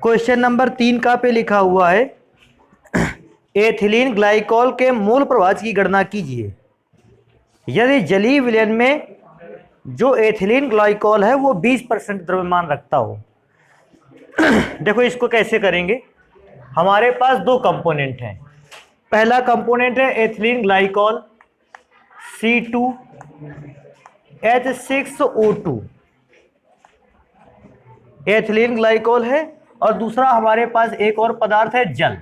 Question number 3 का पे लिखा हुआ है एथिलीन ग्लाइकॉल के मूल प्रभाज की गणना कीजिए। यदि जलीय विलयन में जो एथिलीन ग्लाइकॉल है वो 20% द्रव्यमान रखता हो। देखो इसको कैसे करेंगे। हमारे पास दो कंपोनेंट हैं। पहला कंपोनेंट है ethylene glycol C2H6O2 ethylene glycol है, और दूसरा हमारे पास एक और पदार्थ है जल।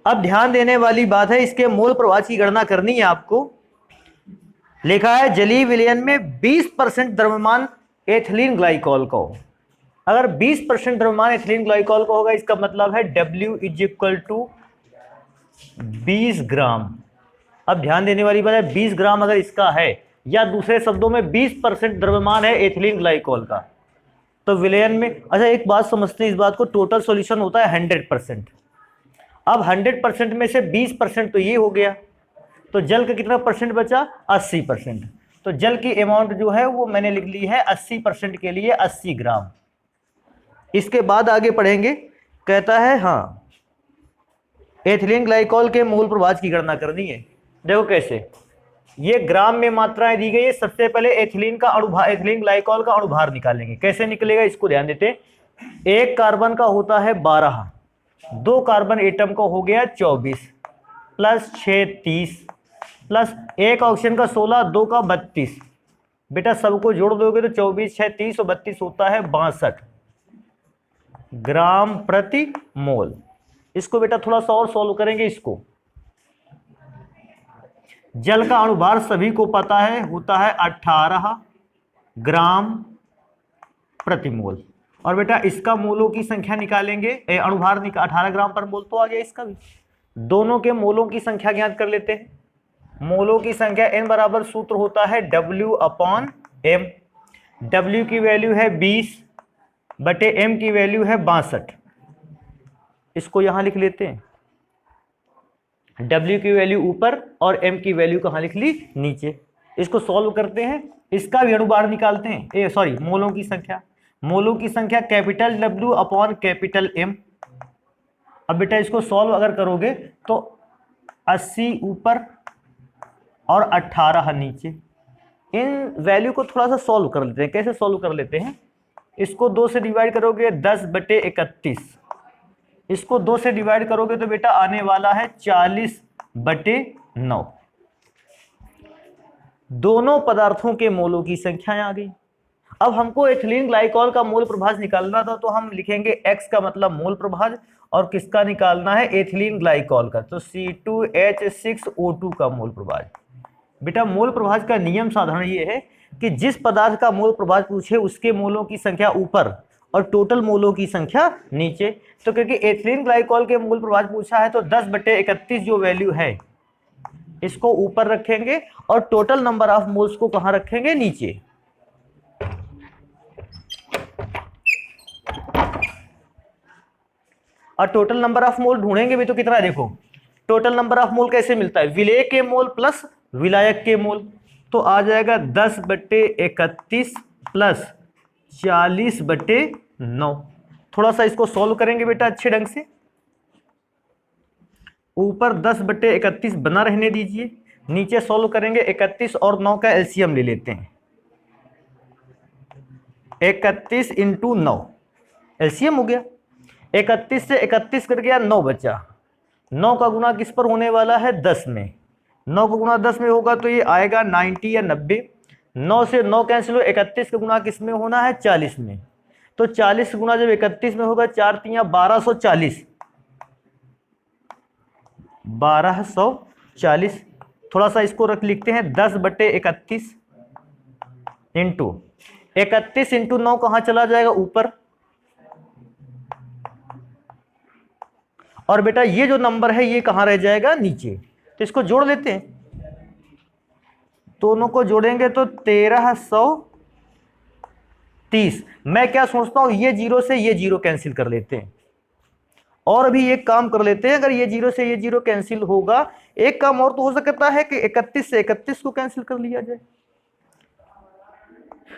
अब ध्यान देने वाली बात है, इसके मोल प्रभाज की गणना करनी है आपको। लिखा है जलीय विलयन में 20% द्रव्यमान एथिलीन ग्लाइकॉल का हो। अगर 20% द्रव्यमान एथिलीन ग्लाइकॉल का होगा, इसका मतलब है W = 20 ग्राम। अब ध्यान देने वाली बात है, 20 ग्राम अगर इसका है, या दूसरे शब्दों में 20% द्रव्यमान है एथिलीन ग्लाइकॉल का, तो विलयन में, अच्छा एक बात समझते हैं इस बात को, टोटल सॉल्यूशन होता है 100%। अब 100% में से 20% तो ये हो गया, तो जल का कितना परसेंट बचा? 80%। तो जल की अमाउंट जो है वो मैंने लिख ली है 80% के लिए 80 ग्राम। इसके बाद आगे पढ़ेंगे। कहता है हाँ एथिलीन ग्लाइकॉल के मूल प्रभाज की गणना करनी है। देखो कैसे, ये ग्राम में मात्राएं दी गई है। सबसे पहले एथिलीन का अणुभार, एथिलीन ग्लाइकॉल का अणुभार निकालेंगे। कैसे निकलेगा इसको ध्यान देते हैं। एक कार्बन का होता है 12, दो कार्बन एटम का हो गया 24, प्लस 6 30, प्लस एक ऑक्सीजन का 16, दो का 32। बेटा सबको जोड़ दोगे तो 24 6 30 और 32 होता है 62 ग्राम प्रति मोल। इसको बेटा थोड़ा सा और सॉल्व करेंगे। इसको जल का अणुभार सभी को पता है, होता है 18 ग्राम प्रति मोल। और बेटा इसका मोलों की संख्या निकालेंगे, अणुभार 18 ग्राम पर मोल तो आ गया इसका भी। दोनों के मोलों की संख्या ज्ञात कर लेते हैं। मोलों की संख्या n बराबर सूत्र होता है W/m। W की वैल्यू है 20 बटे m की वैल्यू है 62। इसको यहां लिख लेते हैं। W की वैल्यू ऊपर और m की वैल्यू कहां लिख ली? नीचे। इसको सॉल्व करते हैं, इसका भी अणुभार निकालते हैं, मोलों की संख्या। मोलों की संख्या कैपिटल W/कैपिटल M। अब बेटा इसको सॉल्व अगर करोगे तो 80 ऊपर और 18 नीचे। इन वैल्यू को थोड़ा सा सॉल्व कर लेते हैं। कैसे सॉल्व कर लेते हैं? इसको 2 से डिवाइड करोगे 10/31। इसको 2 से डिवाइड करोगे तो बेटा आने वाला है 40/9। दोनों पदार्थों के मोलों की संख्याएं आ गई। अब हमको एथिलीन ग्लाइकॉल का मोल प्रभाज निकालना था, तो हम लिखेंगे X का मतलब मोल प्रभाज, और किसका निकालना है? एथिलीन ग्लाइकॉल का। तो C2H6O2 का मोल प्रभाज। बेटा मोल प्रभाज का नियम साधारण ये है कि जिस पदार्थ का मोल प्रभाज पूछे उसके मोलों की संख्या ऊपर और टोटल मोलों की संख्या नीचे। तो क्योंकि एथिलीन ग्लाइकॉल के मोल प्रभाज पूछा है, तो 10/31 जो वैल्यू है इसको ऊपर रखेंगे और टोटल नंबर ऑफ मोल्स को कहां रखेंगे? नीचे। और टोटल नंबर ऑफ मोल ढूंढेंगे भी तो कितना है? देखो टोटल नंबर ऑफ मोल कैसे मिलता है? विलेय के मोल प्लस विलायक के मोल। तो आ जाएगा 10/31 प्लस 40/9। थोड़ा सा इसको सॉल्व करेंगे बेटा अच्छे ढंग से। ऊपर 10/31 बना रहने दीजिए, नीचे सॉल्व करेंगे। 31 और 9 का एलसीएम ले लेते हैं। 31 × 9 एलसीएम हो गया। 31 से 31 कट गया, 9 बचा। 9 का गुना किस पर होने वाला है? 10 में। 9 का गुना 10 में होगा तो ये आएगा 90 या 90। 9 से 9 कैंसिल हो, 31 का गुना किस में होना है? 40 में। तो 40 गुना जब 31 में होगा, 4 × 3 = 1240। 1240। थोड़ा सा इसको लिखते हैं 10/31 इंटू 31 × 9 कहां चला जाएगा? ऊपर। और बेटा ये जो नंबर है ये कहां रह जाएगा? नीचे। तो इसको जोड़ लेते हैं, दोनों को जोड़ेंगे तो 1330। मैं क्या सोचता हूं, ये जीरो से ये जीरो कैंसिल कर लेते हैं। और अभी एक काम कर लेते हैं, अगर ये जीरो से ये जीरो कैंसिल होगा, एक काम और तो हो सकता है कि 31 से 31 को कैंसिल कर लिया जाए।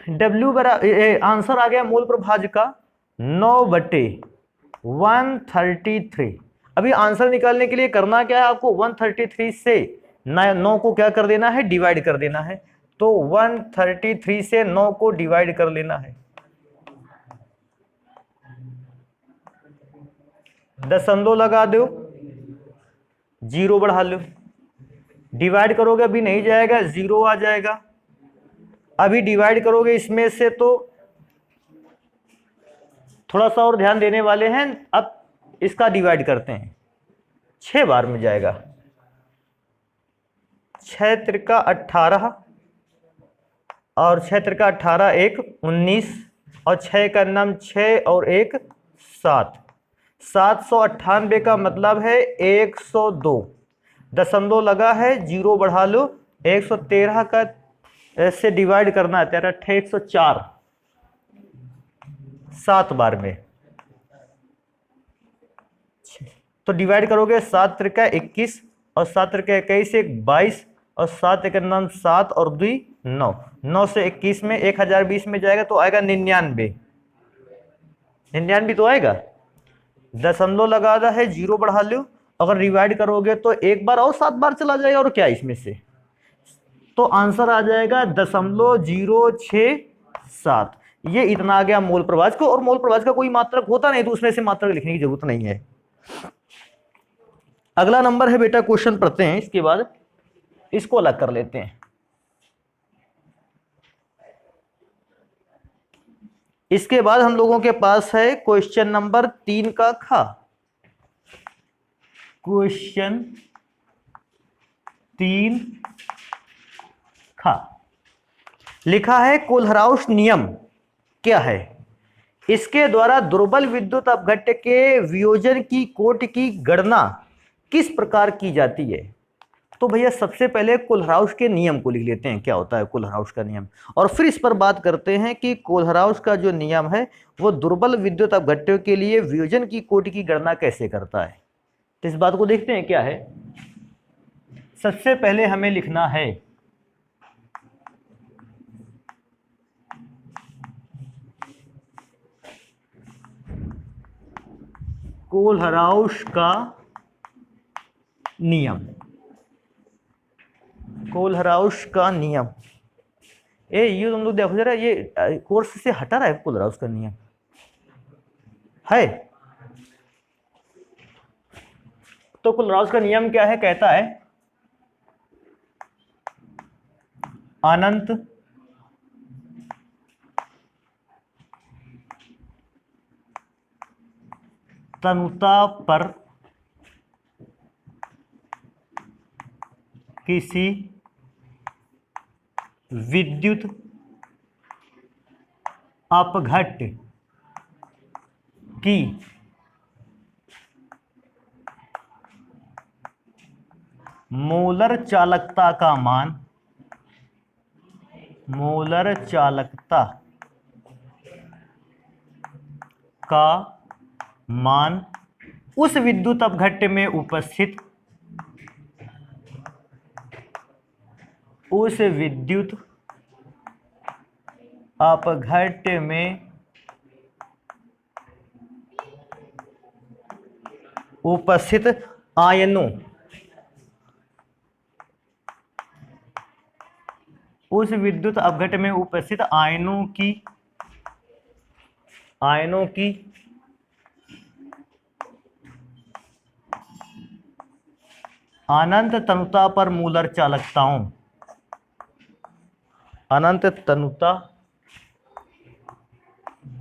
W बराबर, आंसर आ गया मूल प्रभाजक का 9/133। अभी आंसर निकालने के लिए करना क्या है आपको, 133 से 9 को क्या कर देना है, डिवाइड कर देना है। तो 133 से 9 को डिवाइड कर लेना है, दशमलव लगा दो, 0 बढ़ा लो, डिवाइड करोगे अभी नहीं जाएगा, 0 आ जाएगा। अभी डिवाइड करोगे इसमें से तो थोड़ा सा और ध्यान देने वाले हैं। अब इसका डिवाइड करते हैं, 6 बार में जाएगा, 6 त्रिका 18 और 6 त्रिका 18, 1 19 और 6 का नाम 6 और 1 7, 798 का मतलब है 102, दशमलव लगा है, 0 बढ़ा लो, 113 का से डिवाइड करना है, 13 104, 7 बार में। तो डिवाइड करोगे 7 त्रिका 21 और 7 त्रिका 21, 1 22 और 7 एक नाम 7 और 2 9, 9 से 21 में 1020 में जाएगा तो आएगा 99, 99 तो आएगा, दशमलव लगा रहा है, 0 बढ़ा लो, अगर डिवाइड करोगे तो एक बार और 7 बार चला जाएगा, और क्या इसमें से, तो आंसर आ जाएगा 0.067। ये इतना आ गया मोल प्रभाजक को, और मोल प्रभाजक का कोई मात्रक होता नहीं तो उसमें से मात्रक लिखने की जरूरत नहीं है। अगला नंबर है बेटा, क्वेश्चन पढ़ते हैं, इसके बाद इसको अलग कर लेते हैं। इसके बाद हम लोगों के पास है क्वेश्चन नंबर 3 का खा। क्वेश्चन 3 खा लिखा है, कोलहराउस नियम क्या है, इसके द्वारा दुर्बल विद्युत अपघट्य के वियोजन की कोटि की गणना किस प्रकार की जाती है। तो भैया सबसे पहले कोलहराउस के नियम को लिख लेते हैं, क्या होता है कोलहराउस का नियम, और फिर इस पर बात करते हैं कि कोलहराउस का जो नियम है वो दुर्बल विद्युत अपघट्यों के लिए वियोजन की कोटि की गणना कैसे करता है। तो इस बात को देखते हैं क्या है। सबसे पहले हमें लिखना है कोलहराउस का नियम, कोलहराउस का नियम। ये तुम लोग देखो जरा, ये कोर्स से हटा रहा है कोलहराउस का नियम है। तो कोलहराउस का नियम क्या है, कहता है अनंत तनुता पर किसी विद्युत अपघट्य की मोलर चालकता का मान, मोलर चालकता का मान उस विद्युत अपघट्य में उपस्थित, उस विद्युत अपघट्य में उपस्थित आयनों, उस विद्युत अपघट्य में उपस्थित आयनों की अनंत तनुता पर मूलर चालकताओं, अनंत तनुता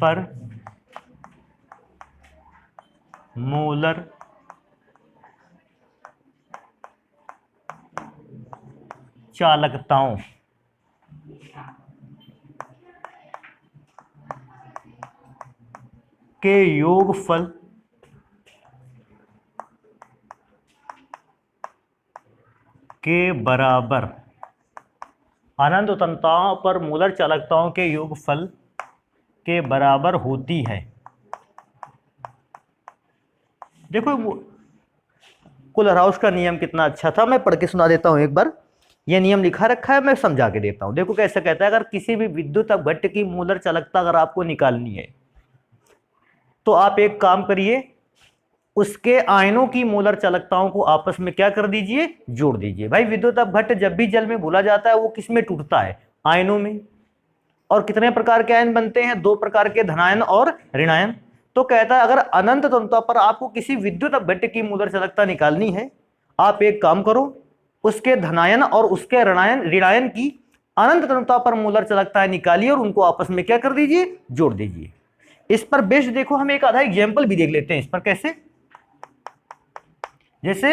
पर मूलर चालकताओं के योगफल के बराबर, अनंत तनुताओं पर मूलर चालकताओं के योगफल के बराबर होती है। देखो कोलहराउस का नियम कितना अच्छा था, मैं पढ़ के सुना देता हूं एक बार। ये नियम लिखा रखा है, मैं समझा के देता हूं। देखो कैसे कहता है, अगर किसी भी विद्युत अपघट्य की मोलर चालकता अगर आपको निकालनी है तो आप एक काम करिए, उसके आयनों की मोलर चालकताओं को आपस में क्या कर दीजिए, जोड़ दीजिए। भाई विद्युत अपघट्य जब भी जल में घुला जाता है वो किस में टूटता है, आयनों में। और कितने प्रकार के आयन बनते हैं, दो प्रकार के, धनायन और ऋणायन। तो कहता है अगर अनंत तंतुता पर आपको किसी विद्युत अपघट्य की मोलर चालकता निकालनी है, आप एक काम करो, उसके धनायन और उसके ऋणायन की अनंत तंतुता पर मोलर चालकताएं निकालिए और उनको आपस में क्या कर दीजिए, जोड़ दीजिए। इस पर बेस्ड देखो हम एक आधा एग्जाम्पल भी देख लेते हैं इस पर कैसे। जैसे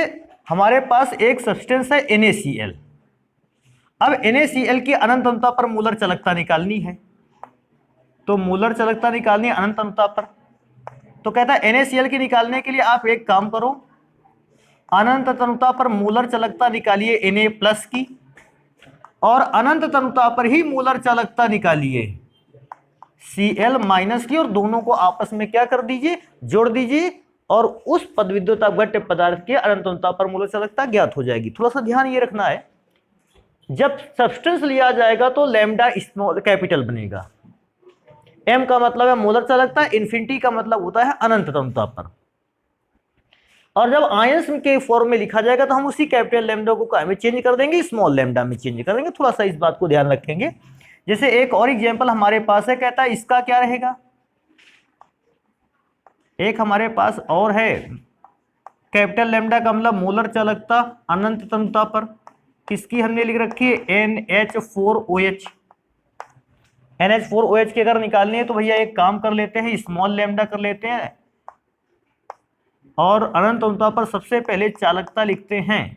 हमारे पास एक सब्सटेंस है NaCl। अब NaCl की अनंत तंतुता पर मोलर चालकता निकालनी है, तो मोलर चालकता निकालनी है अनंत तंतुता पर। तो कहता है NaCl की निकालने के लिए आप एक काम करो, अनंत तंतुता पर मोलर चालकता निकालिए Na+ की, और अनंत तंतुता पर ही मोलर चालकता निकालिए Cl- की, और दोनों को आपस में क्या कर दीजिए, जोड़ दीजिए, और उस पदविद्युत अपघट्य पदार्थ के अनंत तंतुता पर मोलर चालकता ज्ञात हो जाएगी। थोड़ा सा ध्यान ये रखना है, जब सब्सटेंस लिया जाएगा तो लैम्डा स्मॉल कैपिटल बनेगा। M का मतलब है मोलर चालकता, इन्फिनिटी का मतलब होता है अनंत तंतुता पर। और जब आयंस के फॉर्म में लिखा जाएगा तो हम उसी कैपिटल लैम्डा को क्या में चेंज कर देंगे, स्मॉल लैम्डा में चेंज कर देंगे। थोड़ा सा इस बात को ध्यान रखेंगे। जैसे एक और एग्जांपल हमारे पास है, कहता है इसका क्या रहेगा, एक हमारे पास और है, कैपिटल लैम्डा का मतलब मोलर चालकता अनंत तंतुता पर, किसकी हमने लिख रखी है, NH4OH। NH4OH की अगर निकालनी है तो भैया एक काम कर लेते हैं, स्मॉल लैम्डा कर लेते हैं, और अनंत तंतुता पर सबसे पहले चालकता लिखते हैं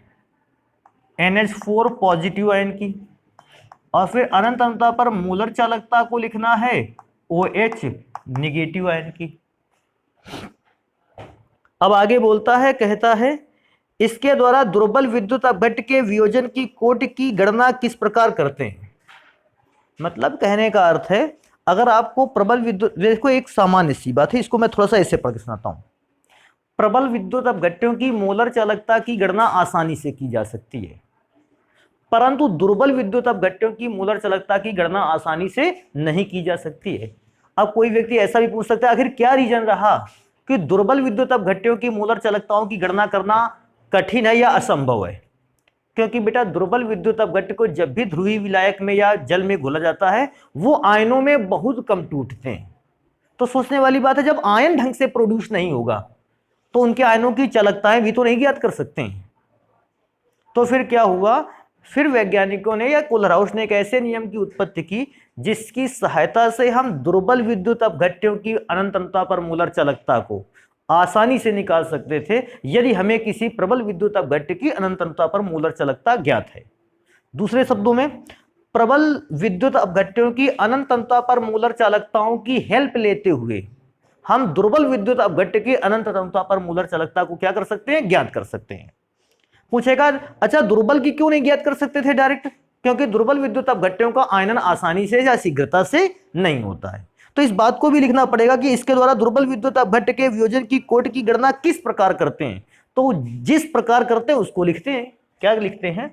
NH4 पॉजिटिव आयन की, और फिर अनंत तंतुता पर मोलर चालकता को लिखना है OH निगेटिव आयन की। अब आगे बोलता है, कहता है इसके द्वारा दुर्बल विद्युत अपघट्य के वियोजन की कोटि की गणना किस प्रकार करते हैं। मतलब कहने का अर्थ है, अगर आपको प्रबल विद्युत, देखो एक सामान्य सी बात है, इसको मैं थोड़ा सा ऐसे पढ़ के सुनाता हूं। प्रबल विद्युत अपघट्यों की मोलर चालकता की गणना आसानी से की जा सकती है, परंतु दुर्बल विद्युत अपघट्यों की मोलर चालकता की गणना आसानी से नहीं की जा सकती है। अब कोई व्यक्ति ऐसा भी पूछ सकता है, आखिर क्या रीजन रहा कि दुर्बल विद्युत अपघट्यों की मोलर चालकताओं की गणना करना कठिन है या असंभव है। क्योंकि बेटा दुर्बल विद्युत अपघट्य को जब भी ध्रुवीय विलायक में या जल में घोला जाता है वो आयनों में बहुत कम टूटते हैं। तो सोचने वाली बात है, जब आयन ढंग से प्रोड्यूस नहीं होगा तो उनके आयनों की चालकताएं भी तो नहीं ज्ञात कर सकते हैं। तो फिर क्या हुआ, फिर वैज्ञानिकों ने या कोलराउस ने एक ऐसे नियम की उत्पत्ति की जिसकी सहायता से हम दुर्बल विद्युत अपघट्यों की अनंत तंतुता पर मोलर चालकता को आसानी से निकाल सकते थे यदि हमें किसी प्रबल विद्युत अपघट्य की अनंत तंतुता पर मोलर चालकता ज्ञात है। दूसरे शब्दों में, प्रबल विद्युत अपघट्यों की अनंत तंतुता पर मोलर चालकताओं की हेल्प लेते हुए हम दुर्बल विद्युत अपघट्य की अनंत तंतुता पर मोलर चालकता को क्या कर सकते हैं, ज्ञात कर सकते हैं। पूछेगा अच्छा दुर्बल की क्यों नहीं ज्ञात कर सकते थे डायरेक्ट, क्योंकि दुर्बल विद्युत अपघट्यों का आयनन आसानी से या शीघ्रता से नहीं होता है। तो इस बात को भी लिखना पड़ेगा कि इसके द्वारा दुर्बल विद्युत अपघट्य के वियोजन की कोटि की गणना किस प्रकार करते हैं। तो जिस प्रकार करते हैं उसको लिखते हैं, क्या लिखते हैं,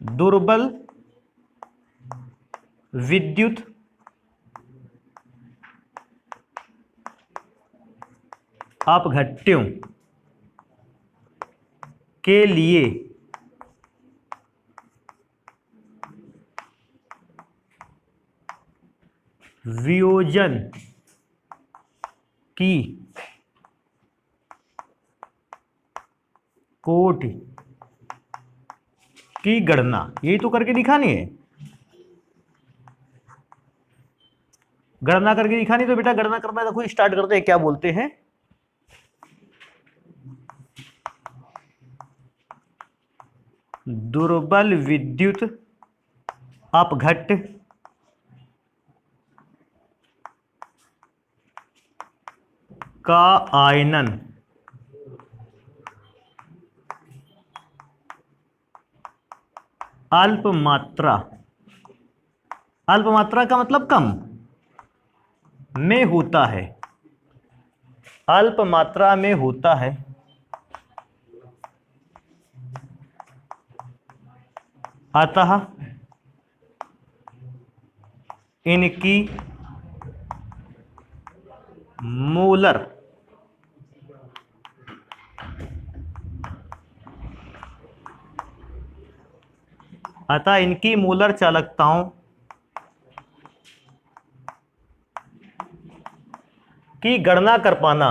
दुर्बल विद्युत अपघट्यों के लिए वियोजन की कोटि की गणना, यही तो करके दिखानी है, गणना करके दिखानी। तो बेटा गणना करना देखो स्टार्ट करते हैं, क्या बोलते हैं, दुर्बल विद्युत अपघट्य का आयनन अल्प मात्रा, अल्प मात्रा का मतलब कम में होता है, अल्प मात्रा में होता है, अतः इनकी मोलर चालकताओं की गणना कर पाना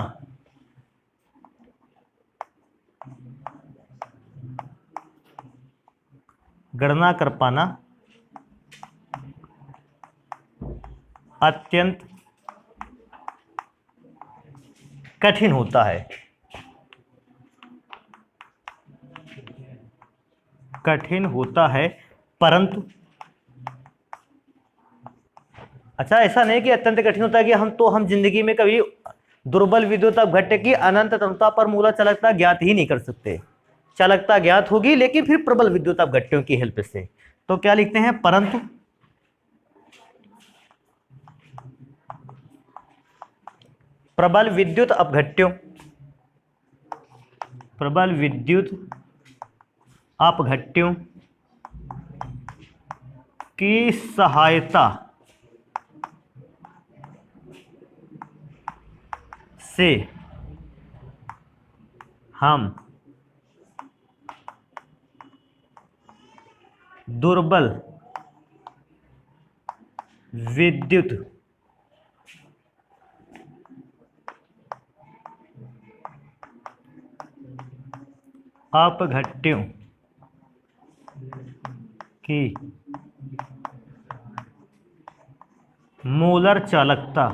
अत्यंत कठिन होता है। परंतु अच्छा, ऐसा नहीं कि अत्यंत कठिन होता है कि हम जिंदगी में कभी दुर्बल विद्युत अपघट्य की अनंत तमता पर मूलर चालकता ज्ञात ही नहीं कर सकते। चालकता ज्ञात होगी लेकिन फिर प्रबल विद्युत अपघट्यों की हेल्प से। तो क्या लिखते हैं, परंतु प्रबल विद्युत अपघट्यों की सहायता से हम दुर्बल विद्युत अपघट्यों की मोलर चालकता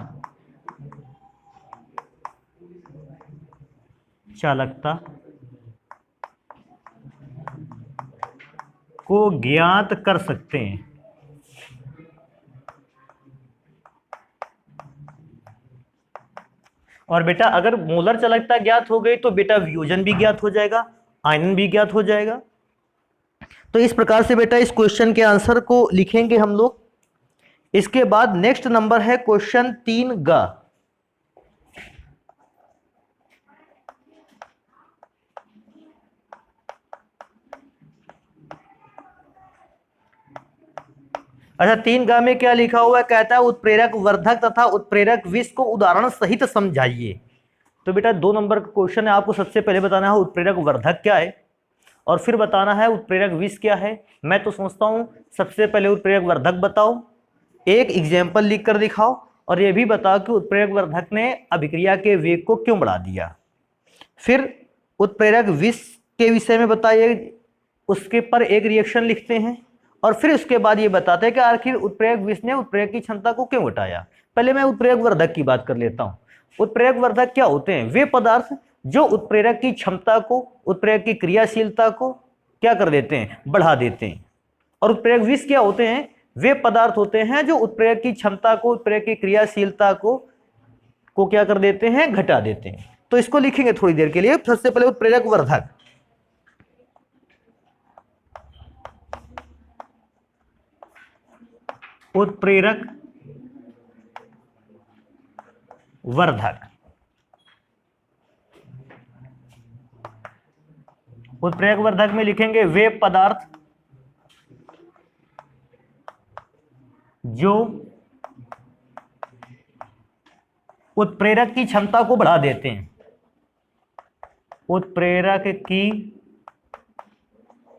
को ज्ञात कर सकते हैं। और बेटा अगर मोलर चालकता ज्ञात हो गई तो बेटा वियोजन भी ज्ञात हो जाएगा, आयनन भी ज्ञात हो जाएगा। तो इस प्रकार से बेटा इस क्वेश्चन के आंसर को लिखेंगे हम लोग। इसके बाद नेक्स्ट नंबर है क्वेश्चन 3 ग। अच्छा, 3 ग में क्या लिखा हुआ है, कहता है उत्प्रेरक वर्धक तथा उत्प्रेरक विष को उदाहरण सहित समझाइए। तो बेटा 2 नंबर का क्वेश्चन है, आपको सबसे पहले बताना है उत्प्रेरक वर्धक क्या है और फिर बताना है उत्प्रेरक विष क्या है। मैं तो सोचता हूं सबसे पहले उत्प्रेरक वर्धक बताओ, एक एग्जाम्पल लिख कर दिखाओ और यह भी बताओ कि उत्प्रेरक वर्धक ने अभिक्रिया के वेग को क्यों बढ़ा दिया। फिर उत्प्रेरक विष के विषय में बताइए, उसके पर एक रिएक्शन लिखते हैं और फिर उसके बाद ये बताते हैं कि आखिर उत्प्रेरक विष ने उत्प्रेरक की क्षमता को क्यों घटाया। पहले मैं उत्प्रेरक वर्धक की बात कर लेता हूं। उत्प्रेरक वर्धक क्या होते हैं, वे पदार्थ जो उत्प्रेरक की क्षमता को, उत्प्रेरक की क्रियाशीलता को क्या कर देते हैं, बढ़ा देते हैं। और उत्प्रेरक विष क्या होते हैं, वे पदार्थ होते हैं जो उत्प्रेरक की क्षमता को, उत्प्रेरक की क्रियाशीलता को क्या कर देते हैं, घटा देते हैं। तो इसको लिखेंगे थोड़ी देर के लिए। सबसे पहले उत्प्रेरक वर्धक, उत्प्रेरक वर्धक, उत्प्रेरक वर्धक में लिखेंगे वे पदार्थ जो उत्प्रेरक की क्षमता को बढ़ा देते हैं, उत्प्रेरक की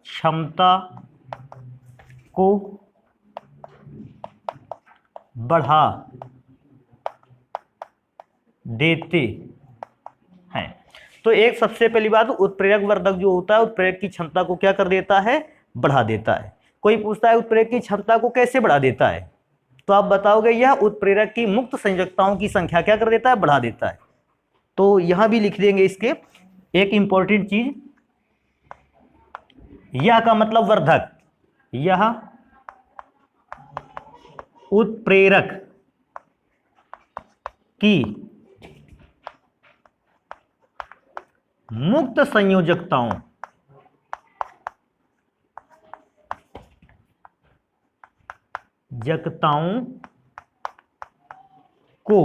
क्षमता को बढ़ा देते हैं। तो एक सबसे पहली बात, उत्प्रेरक वर्धक जो होता है उत्प्रेरक की क्षमता को क्या कर देता है, बढ़ा देता है। कोई पूछता है उत्प्रेरक की क्षमता को कैसे बढ़ा देता है, तो आप बताओगे यह उत्प्रेरक की मुक्त संयोजकताओं की संख्या क्या कर देता है, बढ़ा देता है। तो यहां भी लिख देंगे इसके एक इंपॉर्टेंट चीज, यह का मतलब वर्धक, यह उत्प्रेरक की मुक्त संयोजकताओं को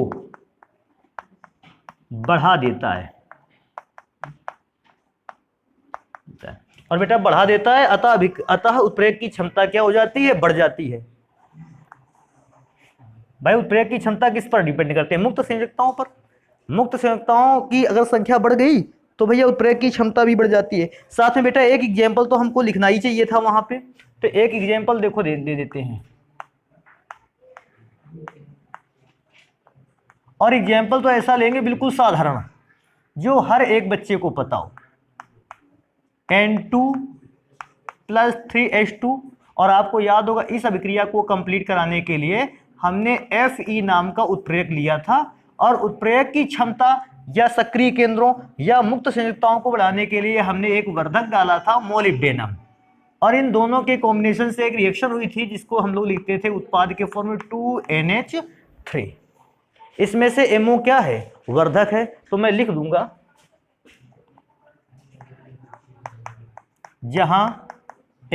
बढ़ा देता है। और बेटा बढ़ा देता है, अतः उत्प्रेरक की क्षमता क्या हो जाती है? बढ़ जाती है। भाई उत्प्रेरक की क्षमता किस पर डिपेंड करती है? मुक्त संयोजकताओं पर। मुक्त संयोजकताओं की अगर संख्या बढ़ गई तो भैया उत्प्रेरक की क्षमता भी बढ़ जाती है। साथ में बेटा एक एग्जाम्पल तो हमको लिखना ही चाहिए था वहां पे, तो एक एग्जाम्पल देखो दे देते हैं। और एग्जाम्पल तो ऐसा लेंगे बिल्कुल साधारण, जो हर एक बच्चे को पता हो। N2 + 3H2, और आपको याद होगा इस अभिक्रिया को कंप्लीट कराने के लिए हमने Fe नाम का उत्प्रेरक लिया था, और उत्प्रेरक की क्षमता या सक्रिय केंद्रों या मुक्त संयोजकताओं को बढ़ाने के लिए हमने एक वर्धक डाला था मोलिब्डेनम, और इन दोनों के कॉम्बिनेशन से एक रिएक्शन हुई थी जिसको हम लोग लिखते थे उत्पाद के फॉर्म में 2NH3। इसमें से MO क्या है? वर्धक है, तो मैं लिख दूंगा जहां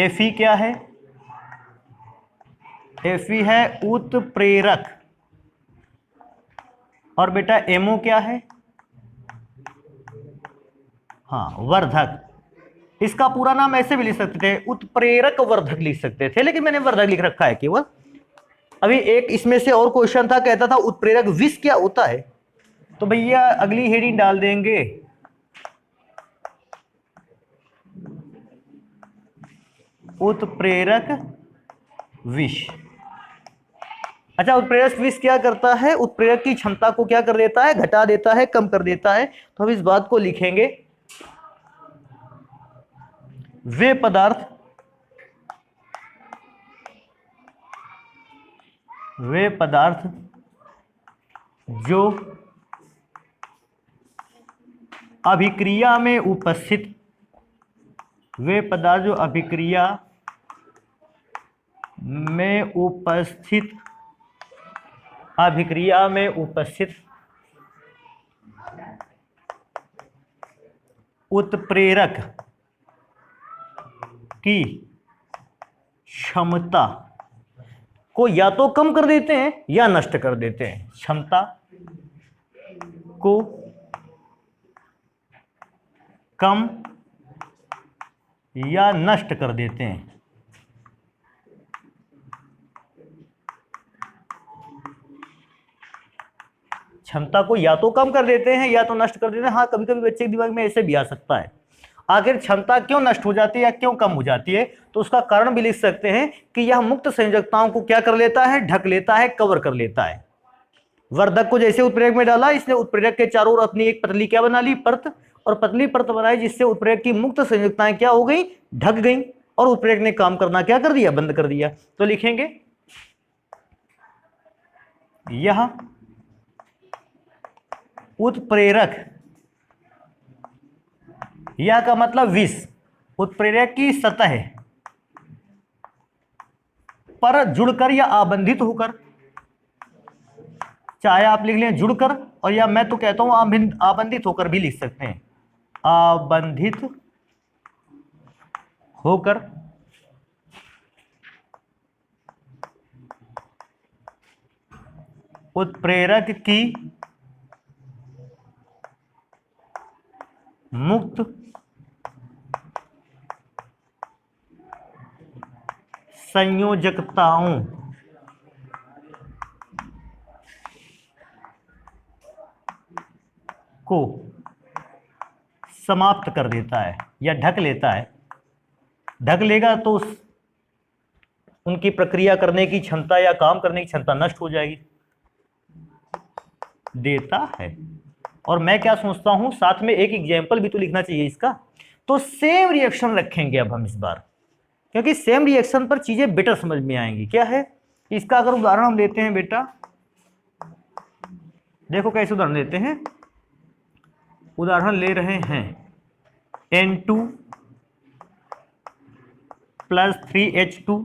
Fe क्या है? Fe है उत्प्रेरक, और बेटा MO क्या है? हाँ, वर्धक। इसका पूरा नाम ऐसे भी लिख सकते थे, उत्प्रेरक वर्धक लिख सकते थे, लेकिन मैंने वर्धक लिख रखा है केवल। अभी एक इसमें से और क्वेश्चन था, कहता था उत्प्रेरक विष क्या होता है, तो भैया अगली हेडिंग डाल देंगे उत्प्रेरक विष। अच्छा, उत्प्रेरक विष क्या करता है? उत्प्रेरक की क्षमता को क्या कर देता है? घटा देता है, कम कर देता है। तो हम इस बात को लिखेंगे, वे पदार्थ जो अभिक्रिया में उपस्थित, वे पदार्थ जो अभिक्रिया में उपस्थित उत्प्रेरक की क्षमता को या तो कम कर देते हैं या नष्ट कर देते हैं। क्षमता को कम या नष्ट कर देते हैं। क्षमता को या तो कम कर देते हैं या तो नष्ट कर देते हैं। हाँ, कभी कभी बच्चे के दिमाग में ऐसे भी आ सकता है। आखिर क्षमता क्यों नष्ट हो जाती है या क्यों कम हो जाती है, तो उसका कारण भी लिख सकते हैं कि यह मुक्त संयोजकताओं को क्या कर लेता है? ढक लेता है, कवर कर लेता है। वर्धक को जैसे उत्प्रेरक में डाला, इसने उत्प्रेरक के चारों ओर अपनी एक पतली क्या बना ली? परत, और पतली परत बनाई, जिससे उत्प्रेरक की मुक्त संयोजकताएं क्या हो गई? ढक गई, और उत्प्रेरक ने काम करना क्या कर दिया? बंद कर दिया। तो लिखेंगे यह उत्प्रेरक, यह का मतलब विष, उत्प्रेरक की सतह पर जुड़कर या आबंधित होकर, चाहे आप लिख लें जुड़कर, और या मैं तो कहता हूं आबंधित होकर भी लिख सकते हैं, आबंधित होकर उत्प्रेरक की मुक्त संयोजकताओं को समाप्त कर देता है या ढक लेता है। ढक लेगा तो उनकी प्रक्रिया करने की क्षमता या काम करने की क्षमता नष्ट हो जाएगी। देता है। और मैं क्या सोचता हूं, साथ में एक एग्जाम्पल भी तो लिखना चाहिए इसका। तो सेम रिएक्शन रखेंगे अब हम इस बार, क्योंकि सेम रिएक्शन पर चीजें बेटर समझ में आएंगी। क्या है इसका? अगर उदाहरण हम लेते हैं बेटा, देखो कैसे उदाहरण लेते हैं। उदाहरण ले रहे हैं N2 + 3H2,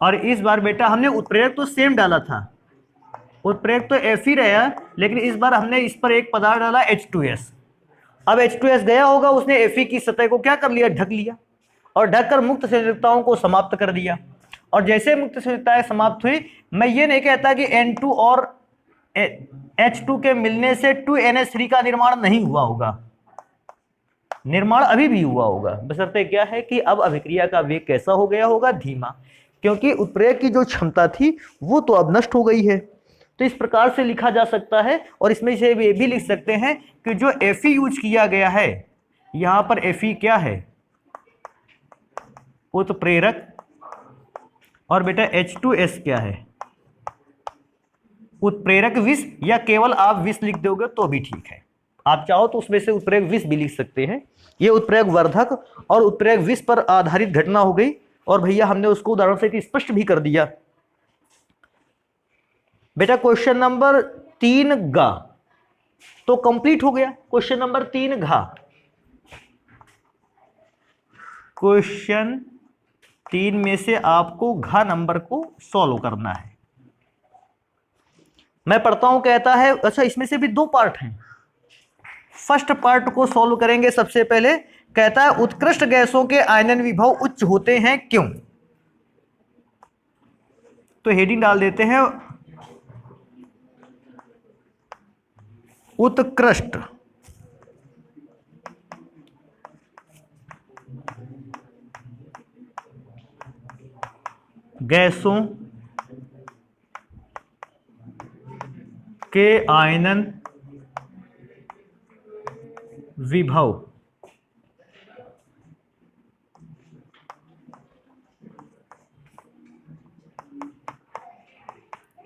और इस बार बेटा हमने उत्प्रेरक तो सेम डाला था, उत्प्रेरक तो Fe रहा, लेकिन इस बार हमने इस पर एक पदार्थ डाला H2S। अब H2S गया होगा, उसने Fe की सतह को क्या कर लिया? ढक लिया, और ढककर मुक्त संयोजकताओं को समाप्त कर दिया। और जैसे मुक्त संयोजकताएं समाप्त हुई, मैं ये नहीं कहता कि N2 और H2 के मिलने से 2NH3 का निर्माण नहीं हुआ होगा, निर्माण अभी भी हुआ होगा, बशर्ते क्या है कि अब अभिक्रिया का वेग कैसा हो गया होगा, धीमा, क्योंकि उत्प्रेरक की जो क्षमता थी वो तो अब नष्ट हो गई है। तो इस प्रकार से लिखा जा सकता है। और इसमें से ये भी लिख सकते हैं कि जो Fe यूज किया गया है, यहां पर Fe क्या है, उत्प्रेरक, और बेटा H2S क्या है, उत्प्रेरक विष, या केवल आप विष लिख दोगे तो भी ठीक है, आप चाहो तो उसमें से उत्प्रेरक विष भी लिख सकते हैं। ये उत्प्रेरक वर्धक और उत्प्रेरक विष पर आधारित घटना हो गई, और भैया हमने उसको उदाहरण से स्पष्ट भी कर दिया। बेटा क्वेश्चन नंबर 3 गा तो कंप्लीट हो गया। क्वेश्चन नंबर 3 घा, क्वेश्चन 3 में से आपको घा नंबर को सॉल्व करना है। मैं पढ़ता हूं, कहता है, अच्छा इसमें से भी 2 पार्ट हैं। फर्स्ट पार्ट को सॉल्व करेंगे सबसे पहले। कहता है उत्कृष्ट गैसों के आयनन विभव उच्च होते हैं क्यों। तो हेडिंग डाल देते हैं उत्कृष्ट गैसों के आयनन विभव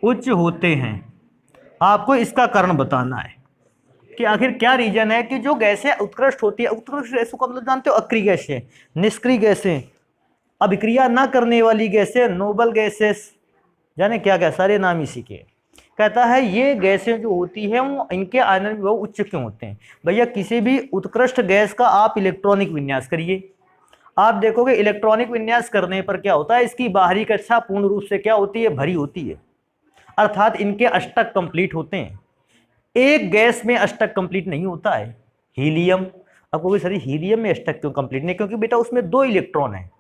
उच्च होते हैं। आपको इसका कारण बताना है कि आखिर क्या रीजन है कि जो गैसें उत्कृष्ट होती है। उत्कृष्ट गैसों का मतलब जानते हो, अक्रिय गैसें, निष्क्रिय गैसें, अभिक्रिया ना करने वाली गैसें, नोबल गैसेस, जाने क्या क्या सारे नाम इसी के। कहता है ये गैसें जो होती हैं वो इनके आयनन विभव उच्च क्यों होते हैं। भैया किसी भी उत्कृष्ट गैस का आप इलेक्ट्रॉनिक विन्यास करिए, आप देखोगे इलेक्ट्रॉनिक विन्यास करने पर क्या होता है, इसकी बाहरी कक्षा पूर्ण रूप से क्या होती है, भरी होती है, अर्थात इनके अष्टक कंप्लीट होते हैं। एक गैस में अष्टक कंप्लीट नहीं होता है, हीलियम। आपको कोई सर हीलियम में अष्टक क्यों कंप्लीट नहीं, क्योंकि बेटा उसमें 2 इलेक्ट्रॉन है।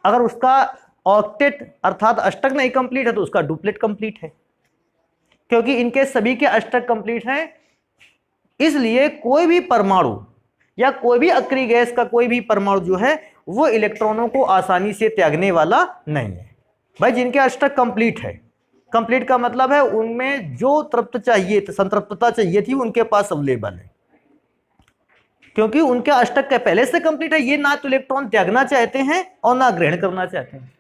अगर उसका ऑक्टेट अर्थात अष्टक नहीं कंप्लीट है तो उसका डुप्लेट कंप्लीट है, क्योंकि इनके सभी के अष्टक कंप्लीट हैं। इसलिए कोई भी परमाणु या कोई भी अक्रिय गैस का कोई भी परमाणु जो है वो इलेक्ट्रॉनों को आसानी से त्यागने वाला नहीं है। भाई जिनके अष्टक कंप्लीट है, कंप्लीट का मतलब है उनमें जो तृप्त चाहिए, संतृप्तता चाहिए थी उनके पास अवेलेबल है, क्योंकि उनके अष्टक के पहले से कंप्लीट है। ये ना तो इलेक्ट्रॉन त्यागना चाहते हैं और ना ग्रहण करना चाहते हैं।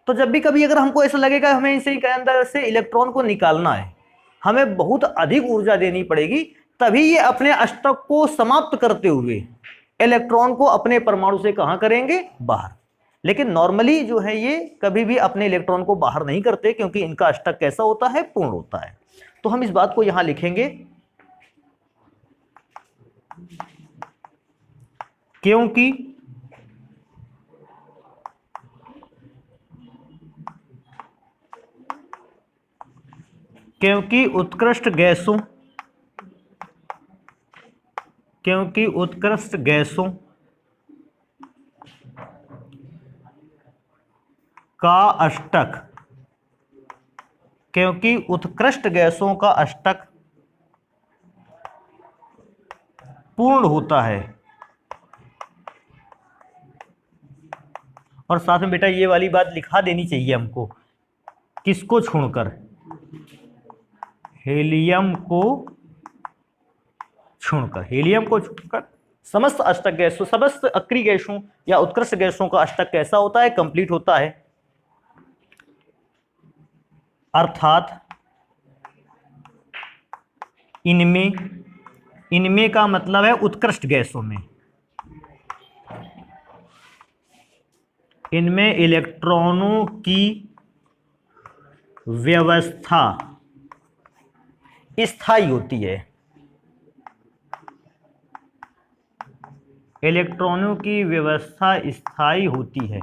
तो जब भी कभी अगर हमको ऐसा लगेगा हमें इसे के अंदर से इलेक्ट्रॉन को निकालना है, हमें बहुत अधिक ऊर्जा देनी पड़ेगी, तभी ये अपने अष्टक को समाप्त करते हुए इलेक्ट्रॉन को अपने परमाणु से कहां करेंगे, बाहर। लेकिन नॉर्मली जो है ये कभी भी अपने इलेक्ट्रॉन को बाहर नहीं करते, क्योंकि इनका अष्टक कैसा होता है, पूर्ण होता है। तो हम इस बात को यहां लिखेंगे, क्योंकि उत्कृष्ट गैसों का अष्टक, क्योंकि उत्कृष्ट गैसों का अष्टक पूर्ण होता है। और साथ में बेटा ये वाली बात लिखा देनी चाहिए हमको, किसको छोड़कर, हीलियम को छोड़कर। हीलियम को छोड़कर समस्त अष्टक गैसों, समस्त अक्रिय गैसों या उत्कृष्ट गैसों का अष्टक कैसा होता है, कंप्लीट होता है। अर्थात इनमें का मतलब है उत्कृष्ट गैसों में, इनमें इलेक्ट्रॉनों की व्यवस्था स्थायी होती है, इलेक्ट्रॉनों की व्यवस्था स्थायी होती है।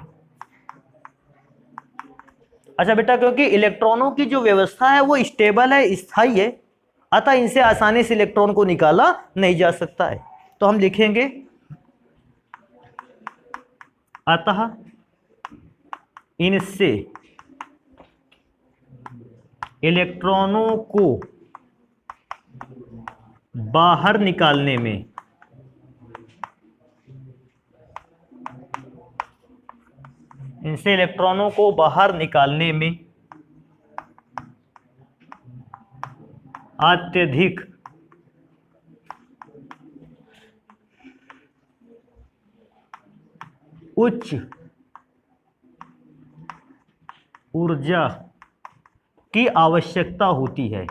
अच्छा बेटा, क्योंकि इलेक्ट्रॉनों की जो व्यवस्था है वो स्टेबल है, स्थायी है, अतः इनसे आसानी से इलेक्ट्रॉन को निकाला नहीं जा सकता है। तो हम लिखेंगे अतः इनसे इलेक्ट्रॉनों को बाहर निकालने में इनसे इलेक्ट्रॉनों को बाहर निकालने में अत्यधिक उच्च ऊर्जा की आवश्यकता होती है।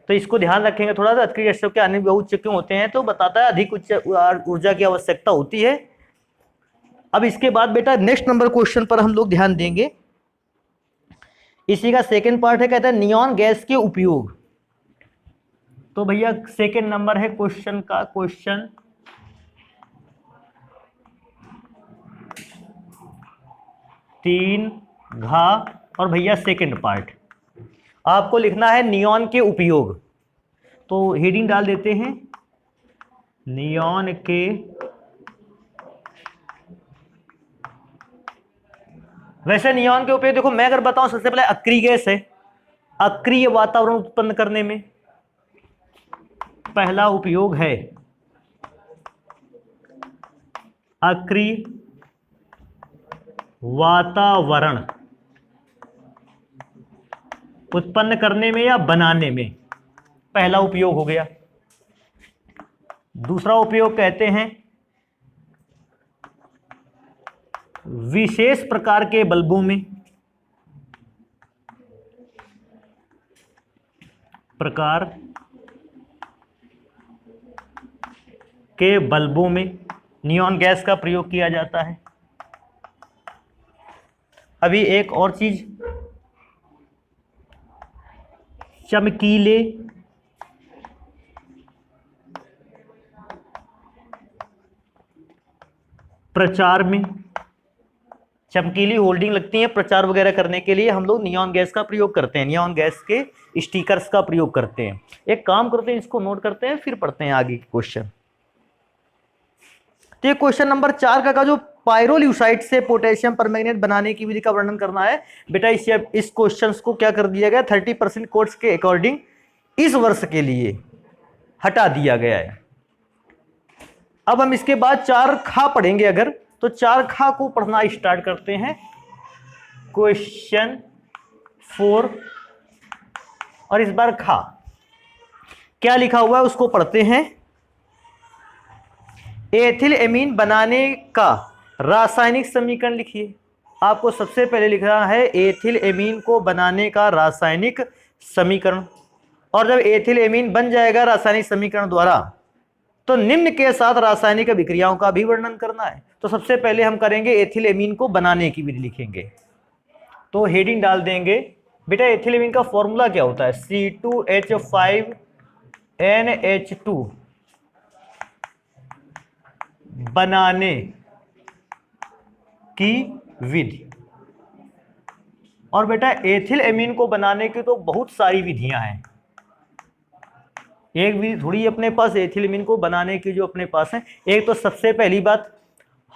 तो इसको ध्यान रखेंगे थोड़ा सा। अक्रिय गैसों के आने बहुत उच्च क्यों होते हैं, तो बताता है अधिक उच्च ऊर्जा की आवश्यकता होती है। अब इसके बाद बेटा नेक्स्ट नंबर क्वेश्चन पर हम लोग ध्यान देंगे। इसी का सेकंड पार्ट है, कहता है नियॉन गैस के उपयोग। तो भैया सेकंड नंबर है क्वेश्चन का, क्वेश्चन 3 घा और भैया सेकंड पार्ट आपको लिखना है नियॉन के उपयोग। तो हेडिंग डाल देते हैं नियॉन के वैसे नियॉन के उपयोग देखो, मैं अगर बताऊं सबसे पहले अक्रिय गैस है, अक्रिय वातावरण उत्पन्न करने में पहला उपयोग है अक्रिय वातावरण उत्पन्न करने में या बनाने में, पहला उपयोग हो गया। दूसरा उपयोग कहते हैं विशेष प्रकार के बल्बों में, प्रकार के बल्बों में नियॉन गैस का प्रयोग किया जाता है। अभी एक और चीज, चमकीले प्रचार में, चमकीली होल्डिंग लगती है प्रचार वगैरह करने के लिए हम लोग नियॉन गैस का प्रयोग करते हैं, नियॉन गैस के स्टिकर्स का प्रयोग करते हैं। एक काम करते हैं, इसको नोट करते हैं फिर पढ़ते हैं आगे के क्वेश्चन। तो ये क्वेश्चन नंबर 4 का जो पायरोल्यूसाइड से पोटेशियम परमैंगनेट बनाने की विधि का वर्णन करना है बेटा। इस क्वेश्चन को क्या कर दिया गया, 30% कोर्स के अकॉर्डिंग इस वर्ष के लिए हटा दिया गया है। अब हम इसके बाद 4 खा पढ़ेंगे अगर, तो 4 खा को पढ़ना स्टार्ट करते हैं। क्वेश्चन 4 और इस बार खा क्या लिखा हुआ है उसको पढ़ते हैं। एथिल एमीन बनाने का रासायनिक समीकरण लिखिए। आपको सबसे पहले लिखना है एथिल एमीन को बनाने का रासायनिक समीकरण, और जब एथिल एमीन बन जाएगा रासायनिक समीकरण द्वारा तो निम्न के साथ रासायनिक अभिक्रियाओं का भी वर्णन करना है। तो सबसे पहले हम करेंगे एथिल एमीन को बनाने की विधि लिखेंगे। तो हेडिंग डाल देंगे बेटा एथिल एमीन का फॉर्मूला क्या होता है, C2H5NH2 बनाने की विधि। और बेटा एथिल एमीन को बनाने की तो बहुत सारी विधियां हैं, एक विधि थोड़ी अपने पास एथिल एमीन को बनाने की जो अपने पास है। एक तो सबसे पहली बात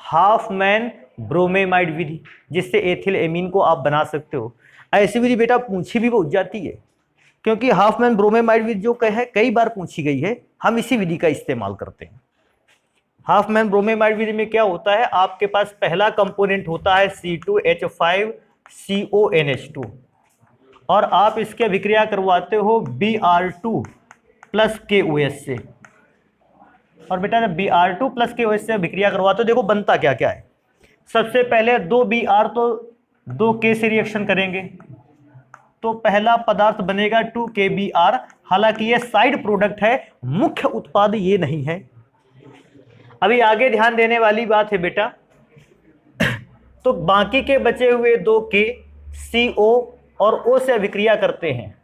हाफमैन ब्रोमेमाइड विधि, जिससे एथिल एमीन को आप बना सकते हो। ऐसी विधि बेटा पूछी भी बहुत जाती है, क्योंकि हाफमैन ब्रोमेमाइड विधि जो है कई बार पूछी गई है, हम इसी विधि का इस्तेमाल करते हैं। हाफमैन ब्रोमेमाइड विधि में क्या होता है, आपके पास पहला कंपोनेंट होता है C2H5CONH2 और आप इसके अभिक्रिया करवाते हो Br2 प्लस KOH से। और बेटा जब Br2 प्लस KOH से अभिक्रिया करवाते हो, देखो बनता क्या क्या है। सबसे पहले 2 Br तो 2 K से रिएक्शन करेंगे तो पहला पदार्थ बनेगा 2 KBr। हालांकि ये साइड प्रोडक्ट है, मुख्य उत्पाद ये नहीं है। अभी आगे ध्यान देने वाली बात है बेटा, तो बाकी के बचे हुए 2 K CO और O से अभिक्रिया करते हैं,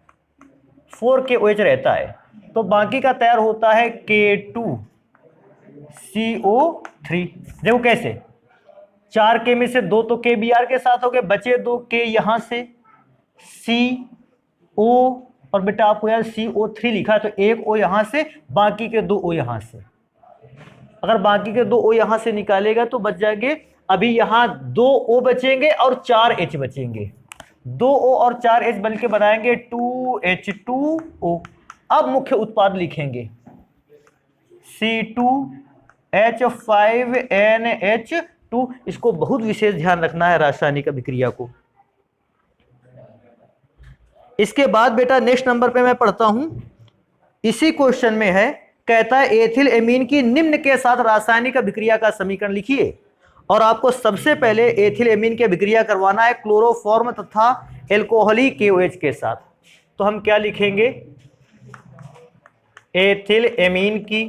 4 KOH रहता है, तो बाकी का तैयार होता है K2CO3। देखो कैसे, 4 K में से 2 तो KBr के साथ हो गए, बचे 2 K यहां से CO और बेटा आपको यार CO3 लिखा है तो 1 O यहां से, बाकी के 2 O यहां से। अगर बाकी के 2 O यहां से निकालेगा तो बच जाएंगे अभी यहां 2 O बचेंगे और 4 H बचेंगे, 2 O और 4 H बन के बनाएंगे 2H2O। अब मुख्य उत्पाद लिखेंगे C2H5NH2। इसको बहुत विशेष ध्यान रखना है रासायनिक अभिक्रिया को। इसके बाद बेटा नेक्स्ट नंबर पे मैं पढ़ता हूं, इसी क्वेश्चन में है, कहता है एथिल एमीन की निम्न के साथ रासायनिक अभिक्रिया का समीकरण लिखिए। और आपको सबसे पहले एथिल एमीन की अभिक्रिया करवाना है क्लोरोफॉर्म तथा एल्कोहलिक KOH के साथ। तो हम क्या लिखेंगे, एथिल एमीन की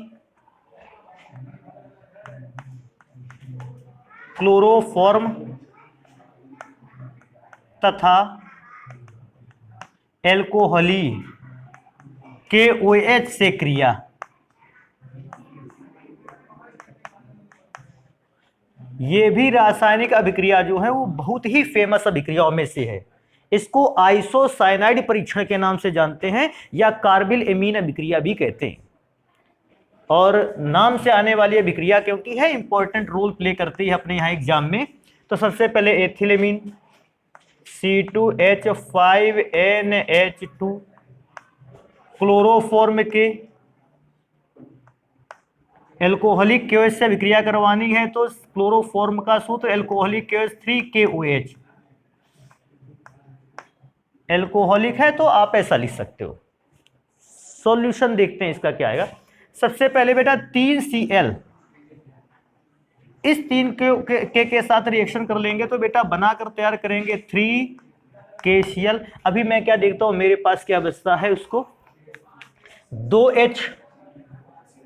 क्लोरोफॉर्म तथा एल्कोहलिक KOH से क्रिया। ये भी रासायनिक अभिक्रिया जो है वो बहुत ही फेमस अभिक्रियाओं में से है। इसको आइसोसाइनाइड परीक्षण के नाम से जानते हैं या कार्बिल एमीन अभिक्रिया भी कहते हैं। और नाम से आने वाली अभिक्रिया क्योंकि है इंपॉर्टेंट रोल प्ले करती है अपने यहाँ एग्जाम में। तो सबसे पहले एथिल एमीन C2H5NH2 क्लोरोफॉर्म के एल्कोहलिक KOH से अभिक्रिया करवानी है तो क्लोरोफॉर्म का सूत्र एल्कोहलिक KOH 3KOH। एल्कोहलिक है तो आप ऐसा लिख सकते हो। सॉल्यूशन देखते हैं इसका क्या आएगा। सबसे पहले बेटा 3Cl इस 3 के साथ रिएक्शन कर लेंगे तो बेटा बनाकर तैयार करेंगे 3KCl। अभी मैं क्या देखता हूं मेरे पास क्या बचता है, उसको 2H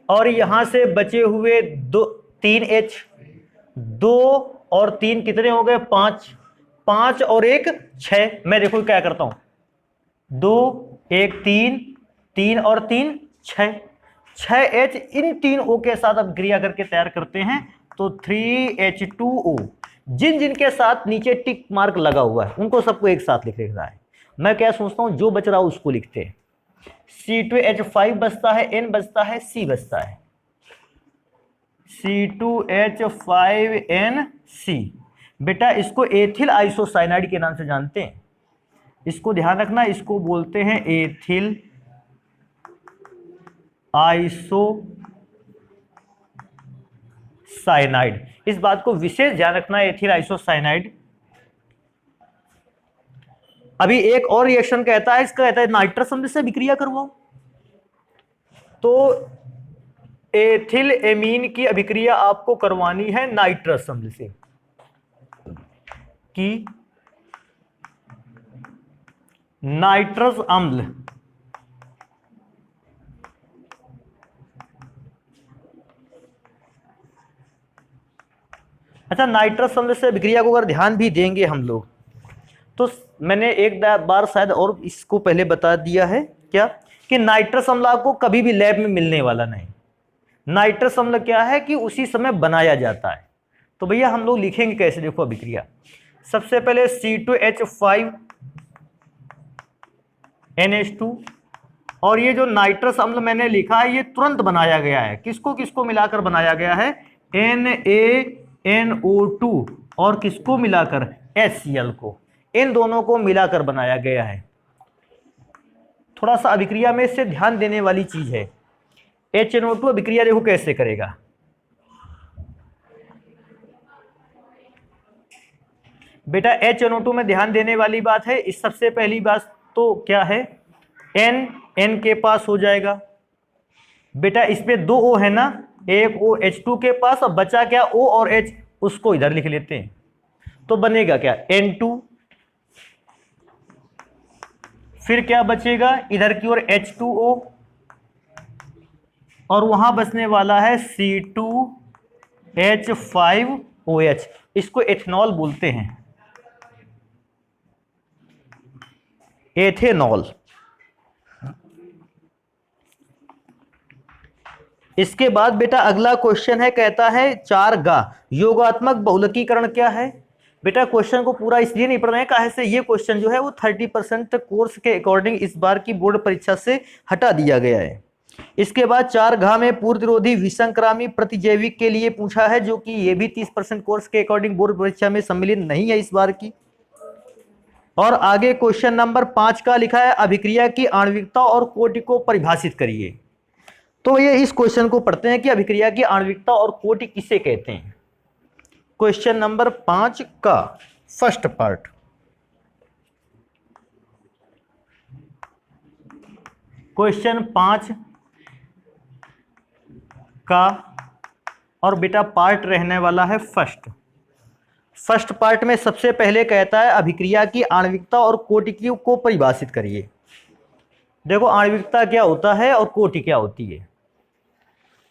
और यहां से बचे हुए 3H, 2 और 3 कितने हो गए 5, 5 और 1 6। मैं देखो क्या करता हूं 2 1 3, 3 और 3 6, 6H इन 3 O के साथ अब क्रिया करके तैयार करते हैं तो 3H2O। जिन जिन के साथ नीचे टिक मार्क लगा हुआ है उनको सबको एक साथ लिख रहा है। मैं क्या सोचता हूं जो बच रहा है उसको लिखते हैं। C2H5 बचता है, N बचता है, C बचता है, C2H5NC। बेटा इसको एथिल आइसोसाइनाइड के नाम से जानते हैं। इसको ध्यान रखना, इसको बोलते हैं एथिल आइसोसाइनाइड। इस बात को विशेष ध्यान रखना है, एथिल आइसोसाइनाइड। अभी एक और रिएक्शन कहता है, इसका कहता है नाइट्रस अम्ल से अभिक्रिया करवाओ। तो एथिल एमीन की अभिक्रिया आपको करवानी है नाइट्रस अम्ल से कि नाइट्रस अम्ल अच्छा, नाइट्रस अम्ल से अभिक्रिया को अगर ध्यान भी देंगे हम लोग तो मैंने एक बार शायद और इसको पहले बता दिया है क्या कि नाइट्रस अम्ल आपको कभी भी लैब में मिलने वाला नहीं। नाइट्रस अम्ल क्या है कि उसी समय बनाया जाता है। तो भैया हम लोग लिखेंगे कैसे, देखो अभिक्रिया। सबसे पहले C2H5NH2 और ये जो नाइट्रस अम्ल मैंने लिखा है ये तुरंत बनाया गया है। किसको किसको मिलाकर बनाया गया है, NaNO2 और किसको मिलाकर, HCl को। इन दोनों को मिलाकर बनाया गया है। थोड़ा सा अभिक्रिया में इससे ध्यान देने वाली चीज है। HNO2 अभिक्रिया देखो कैसे करेगा। बेटा HNO2 में ध्यान देने वाली बात है, इस सबसे पहली बात तो क्या है, N के पास हो जाएगा। बेटा इसमें 2 O है ना, एक O H2 के पास और बचा क्या O और H, उसको इधर लिख लेते हैं। तो बनेगा क्या N2, फिर क्या बचेगा इधर की ओर H2O और वहां बचने वाला है C2H5OH। इसको एथेनॉल बोलते हैं, एथेनॉल। इसके बाद बेटा अगला क्वेश्चन है, कहता है 4गा योगात्मक बहुलकीकरण क्या है। बेटा क्वेश्चन को पूरा इसलिए नहीं पढ़ रहे हैं काहे से ये क्वेश्चन जो है वो 30% कोर्स के अकॉर्डिंग इस बार की बोर्ड परीक्षा से हटा दिया गया है। इसके बाद 4 घा में पूर्वरोधी विसंक्रामी प्रतिजैविक के लिए पूछा है, जो कि ये भी 30% कोर्स के अकॉर्डिंग बोर्ड परीक्षा में सम्मिलित नहीं है इस बार की। और आगे क्वेश्चन नंबर 5 का लिखा है अभिक्रिया की आणविकता और कोटि को परिभाषित करिए। तो ये इस क्वेश्चन को पढ़ते हैं कि अभिक्रिया की आणविकता और कोटि किसे कहते हैं। क्वेश्चन नंबर 5 का फर्स्ट पार्ट, क्वेश्चन 5 का और बेटा पार्ट रहने वाला है फर्स्ट पार्ट में सबसे पहले कहता है अभिक्रिया की आणविकता और कोटि को परिभाषित करिए। देखो आणविकता क्या होता है और कोटि क्या होती है।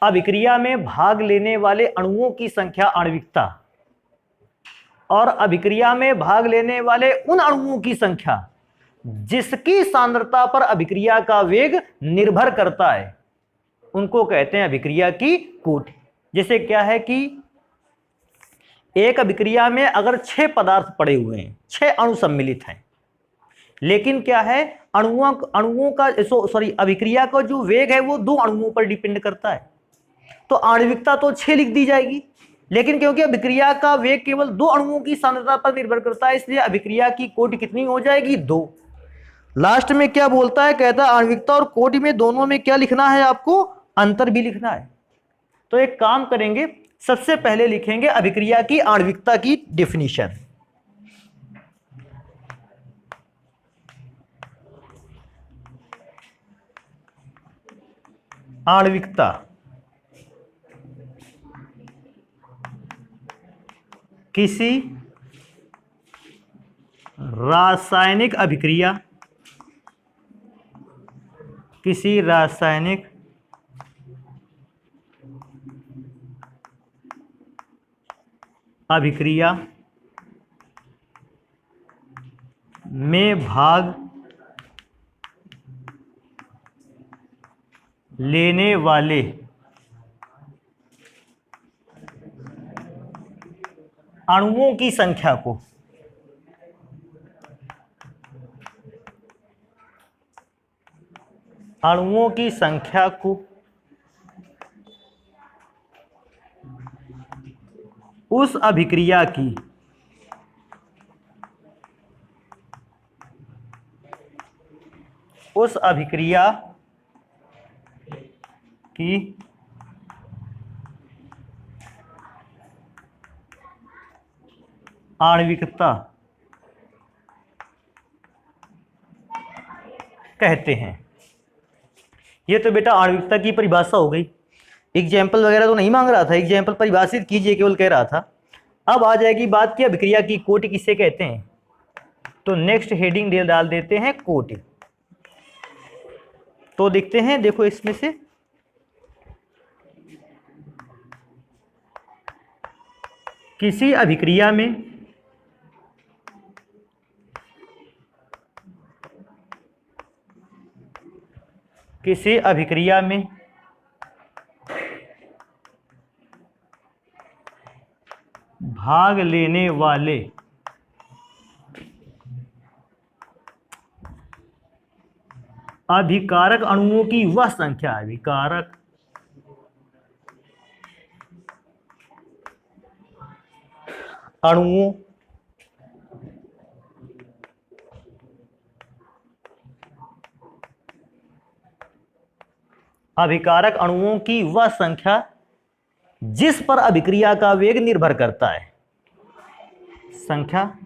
अभिक्रिया में भाग लेने वाले अणुओं की संख्या आणविकता, और अभिक्रिया में भाग लेने वाले उन अणुओं की संख्या जिसकी सांद्रता पर अभिक्रिया का वेग निर्भर करता है, उनको कहते हैं अभिक्रिया की कोटि। जैसे क्या है कि एक अभिक्रिया में अगर 6 पदार्थ पड़े हुए हैं, 6 अणु सम्मिलित हैं, लेकिन क्या है अणुओं का अभिक्रिया का जो वेग है वो 2 अणुओं पर डिपेंड करता है, तो आणविकता तो 6 लिख दी जाएगी। लेकिन क्योंकि अभिक्रिया का वेग केवल 2 अणुओं की सांद्रता पर निर्भर करता है, इसलिए अभिक्रिया की कोटि कितनी हो जाएगी, 2। लास्ट में क्या बोलता है, कहता है आणविकता और कोटि में दोनों में क्या लिखना है, आपको अंतर भी लिखना है। तो एक काम करेंगे, सबसे पहले लिखेंगे अभिक्रिया की आणविकता की डेफिनेशन। आणविकता किसी रासायनिक अभिक्रिया, किसी रासायनिक अभिक्रिया में भाग लेने वाले अणुओं की संख्या को उस अभिक्रिया की आणविकता कहते हैं। ये तो बेटा आणविकता की परिभाषा हो गई। एग्जाम्पल वगैरह तो नहीं मांग रहा था, एग्जाम्पल परिभाषित कीजिए केवल कह रहा था। अब आ जाएगी बात की अभिक्रिया की कोटि किसे कहते हैं, तो नेक्स्ट हेडिंग डाल देते हैं कोटि। तो देखते हैं, देखो इसमें से किसी अभिक्रिया में भाग लेने वाले अभिकारक अणुओं की वह संख्या, अभिकारक अणुओं की वह संख्या जिस पर अभिक्रिया का वेग निर्भर करता है, संख्या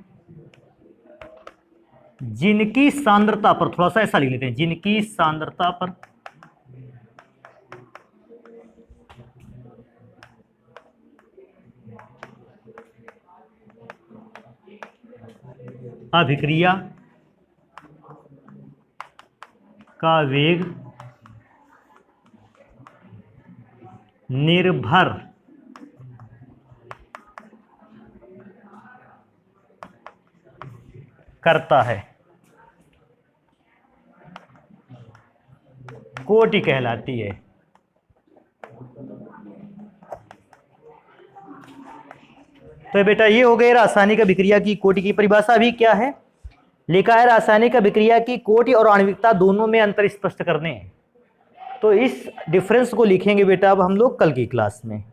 जिनकी सांद्रता पर, थोड़ा सा ऐसा लिख लेते हैं, जिनकी सांद्रता पर अभिक्रिया का वेग निर्भर करता है, कोटि कहलाती है। तो बेटा ये हो गए रासायनिक अभिक्रिया की कोटि की परिभाषा। भी क्या है लिखा है, रासायनिक अभिक्रिया की कोटि और आणविकता दोनों में अंतर स्पष्ट करने हैं। तो इस डिफरेंस को लिखेंगे बेटा अब हम लोग कल की क्लास में।